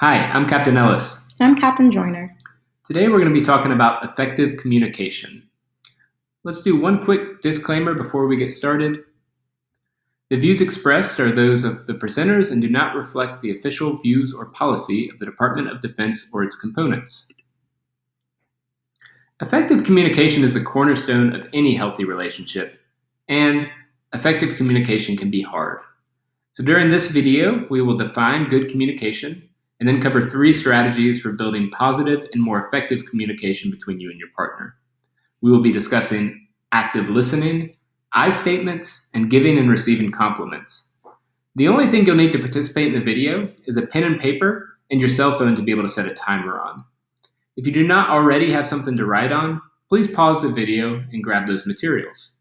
Hi, I'm Captain Ellis. I'm Captain Joyner. Today we're going to be talking about effective communication. Let's do one quick disclaimer before we get started. The views expressed are those of the presenters and do not reflect the official views or policy of the Department of Defense or its components. Effective communication is the cornerstone of any healthy relationship, and effective communication can be hard. So during this video, we will define good communication and then cover 3 strategies for building positive and more effective communication between you and your partner. We will be discussing active listening, I statements, and giving and receiving compliments. The only thing you'll need to participate in the video is a pen and paper and your cell phone to be able to set a timer on. If you do not already have something to write on, please pause the video and grab those materials.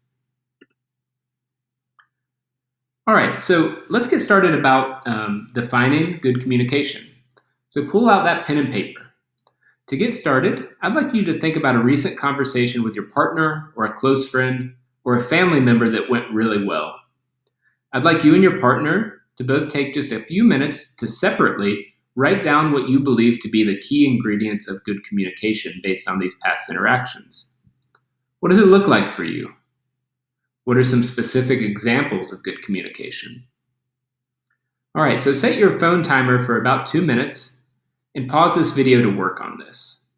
All right, so let's get started about defining good communication. So pull out that pen and paper. To get started, I'd like you to think about a recent conversation with your partner or a close friend or a family member that went really well. I'd like you and your partner to both take just a few minutes to separately write down what you believe to be the key ingredients of good communication based on these past interactions. What does it look like for you? What are some specific examples of good communication? All right, so set your phone timer for about 2 minutes and pause this video to work on this.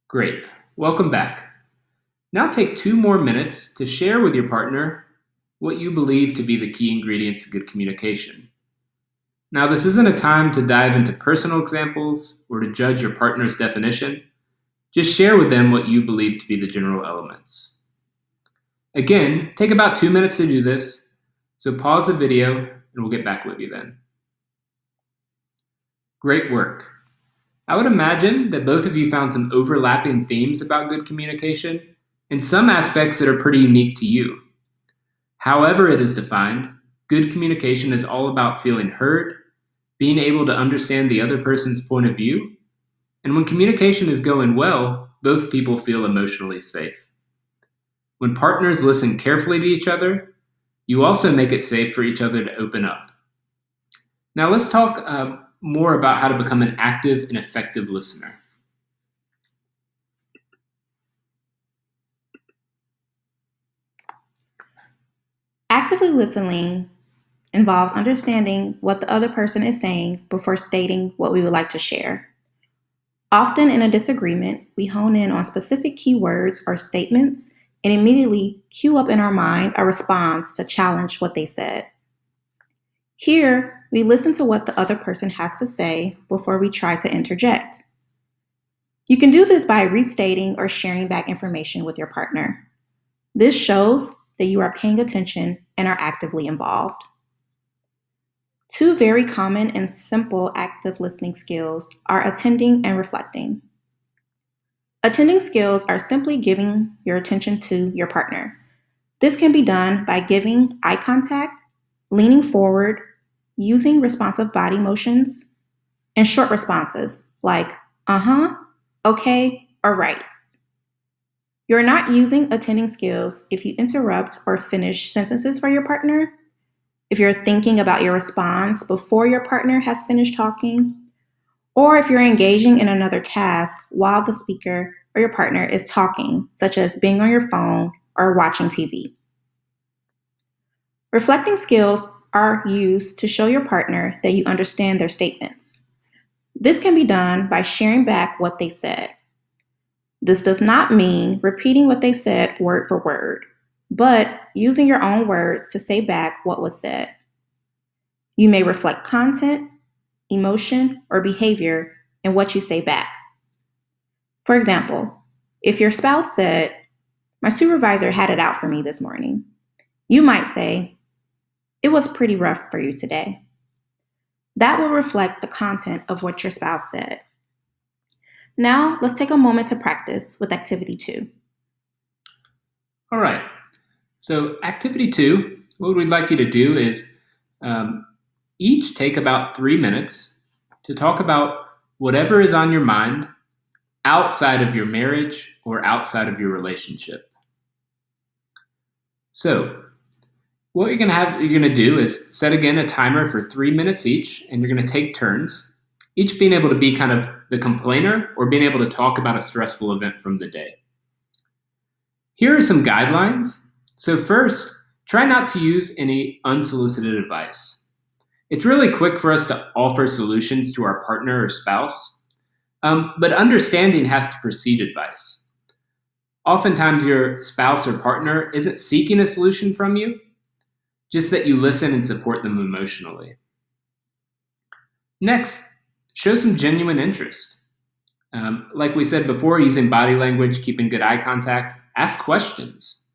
Great, welcome back. Now take 2 more minutes to share with your partner what you believe to be the key ingredients of good communication. Now, this isn't a time to dive into personal examples or to judge your partner's definition. Just share with them what you believe to be the general elements. Again, take about 2 minutes to do this, so pause the video and we'll get back with you then. Great work. I would imagine that both of you found some overlapping themes about good communication and some aspects that are pretty unique to you. However it is defined, good communication is all about feeling heard, being able to understand the other person's point of view, and when communication is going well, both people feel emotionally safe. When partners listen carefully to each other, you also make it safe for each other to open up. Now let's talk more about how to become an active and effective listener. Actively listening involves understanding what the other person is saying before stating what we would like to share. Often in a disagreement, we hone in on specific keywords or statements and immediately cue up in our mind a response to challenge what they said. Here, we listen to what the other person has to say before we try to interject. You can do this by restating or sharing back information with your partner. This shows that you are paying attention and are actively involved. 2 very common and simple active listening skills are attending and reflecting. Attending skills are simply giving your attention to your partner. This can be done by giving eye contact, leaning forward, using responsive body motions, and short responses like okay, or right. You're not using attending skills if you interrupt or finish sentences for your partner, if you're thinking about your response before your partner has finished talking, or if you're engaging in another task while the speaker or your partner is talking, such as being on your phone or watching TV. Reflecting skills are used to show your partner that you understand their statements. This can be done by sharing back what they said. This does not mean repeating what they said word for word, but using your own words to say back what was said. You may reflect content, emotion, or behavior in what you say back. For example, if your spouse said, "My supervisor had it out for me this morning," you might say, "It was pretty rough for you today." That will reflect the content of what your spouse said. Now, let's take a moment to practice with activity 2. All right, so activity 2, what we'd like you to do is each take about 3 minutes to talk about whatever is on your mind outside of your marriage or outside of your relationship. So, What you're going to do is set again a timer for 3 minutes each, and you're going to take turns, each being able to be kind of the complainer or being able to talk about a stressful event from the day. Here are some guidelines. So first, try not to use any unsolicited advice. It's really quick for us to offer solutions to our partner or spouse, but understanding has to precede advice. Oftentimes, your spouse or partner isn't seeking a solution from you, just that you listen and support them emotionally. Next, show some genuine interest. Like we said before, using body language, keeping good eye contact, ask questions.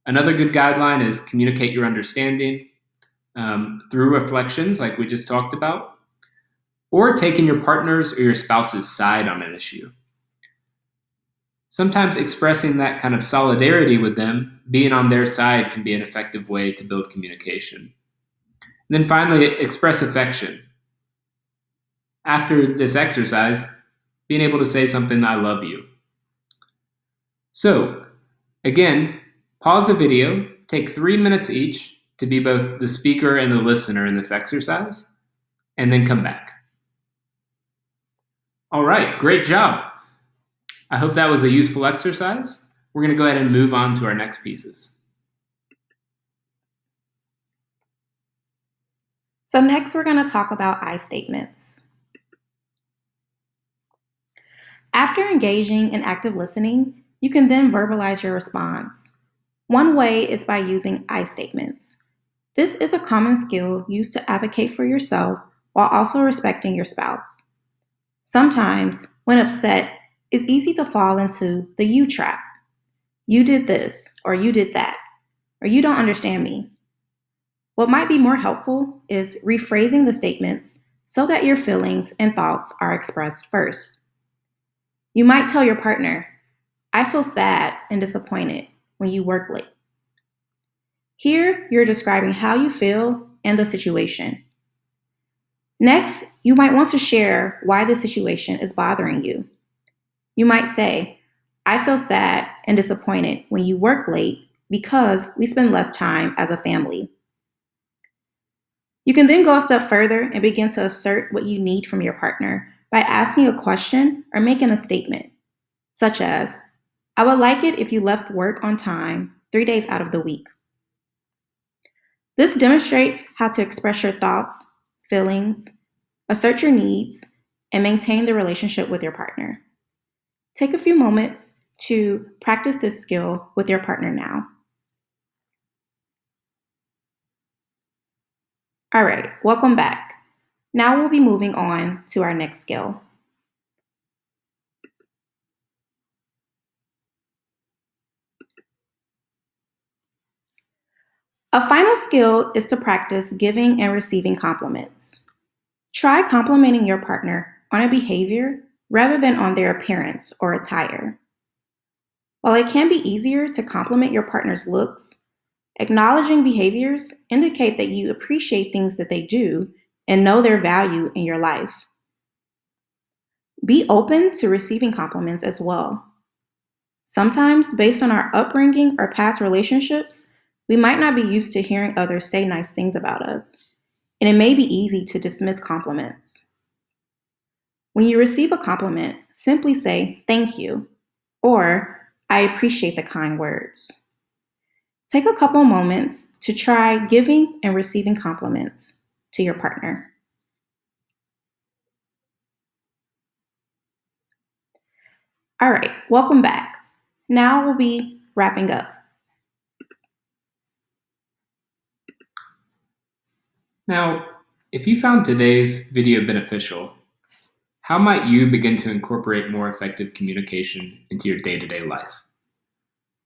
Another good guideline is communicate your understanding through reflections, like we just talked about, or taking your partner's or your spouse's side on an issue. Sometimes expressing that kind of solidarity with them, being on their side, can be an effective way to build communication. And then finally, express affection. After this exercise, being able to say something, "I love you." So, again, pause the video, take 3 minutes each to be both the speaker and the listener in this exercise, and then come back. All right, great job. I hope that was a useful exercise. We're going to go ahead and move on to our next pieces. So next we're going to talk about I statements. After engaging in active listening, you can then verbalize your response. One way is by using I statements. This is a common skill used to advocate for yourself while also respecting your spouse. Sometimes, when upset, it's easy to fall into the you trap. You did this, or you did that, or you don't understand me. What might be more helpful is rephrasing the statements so that your feelings and thoughts are expressed first. You might tell your partner, "I feel sad and disappointed when you work late." Here, you're describing how you feel and the situation. Next, you might want to share why the situation is bothering you. You might say, "I feel sad and disappointed when you work late because we spend less time as a family." You can then go a step further and begin to assert what you need from your partner by asking a question or making a statement, such as, "I would like it if you left work on time 3 days out of the week." This demonstrates how to express your thoughts, feelings, assert your needs, and maintain the relationship with your partner. Take a few moments to practice this skill with your partner now. All right, welcome back. Now we'll be moving on to our next skill. A final skill is to practice giving and receiving compliments. Try complimenting your partner on a behavior rather than on their appearance or attire. While it can be easier to compliment your partner's looks, acknowledging behaviors indicate that you appreciate things that they do and know their value in your life. Be open to receiving compliments as well. Sometimes, based on our upbringing or past relationships, we might not be used to hearing others say nice things about us, and it may be easy to dismiss compliments. When you receive a compliment, simply say, "Thank you," or "I appreciate the kind words." Take a couple moments to try giving and receiving compliments to your partner. All right, welcome back. Now we'll be wrapping up. Now, if you found today's video beneficial, how might you begin to incorporate more effective communication into your day-to-day life?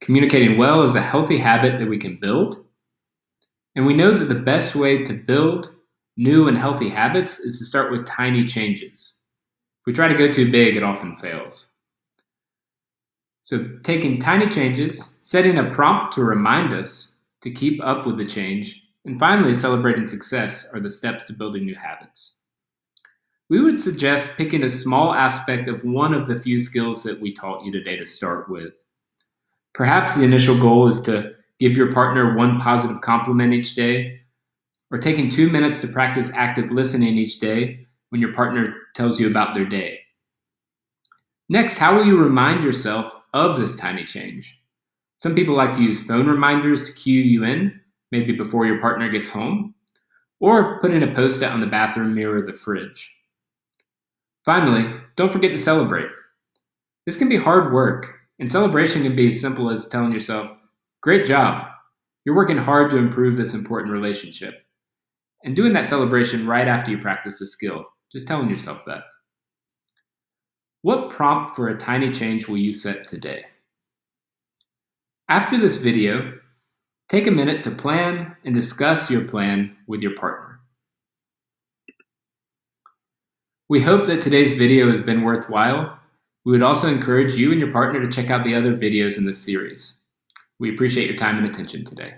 Communicating well is a healthy habit that we can build, and we know that the best way to build new and healthy habits is to start with tiny changes. If we try to go too big, it often fails. So taking tiny changes, setting a prompt to remind us to keep up with the change, and finally celebrating success are the steps to building new habits. We would suggest picking a small aspect of one of the few skills that we taught you today to start with. Perhaps the initial goal is to give your partner one positive compliment each day, or taking 2 minutes to practice active listening each day when your partner tells you about their day. Next, how will you remind yourself of this tiny change? Some people like to use phone reminders to cue you in, maybe before your partner gets home, or put in a post-it on the bathroom mirror or the fridge. Finally, don't forget to celebrate. This can be hard work, and celebration can be as simple as telling yourself, "Great job. You're working hard to improve this important relationship." And doing that celebration right after you practice the skill, just telling yourself that. What prompt for a tiny change will you set today? After this video, take a minute to plan and discuss your plan with your partner. We hope that today's video has been worthwhile. We would also encourage you and your partner to check out the other videos in this series. We appreciate your time and attention today.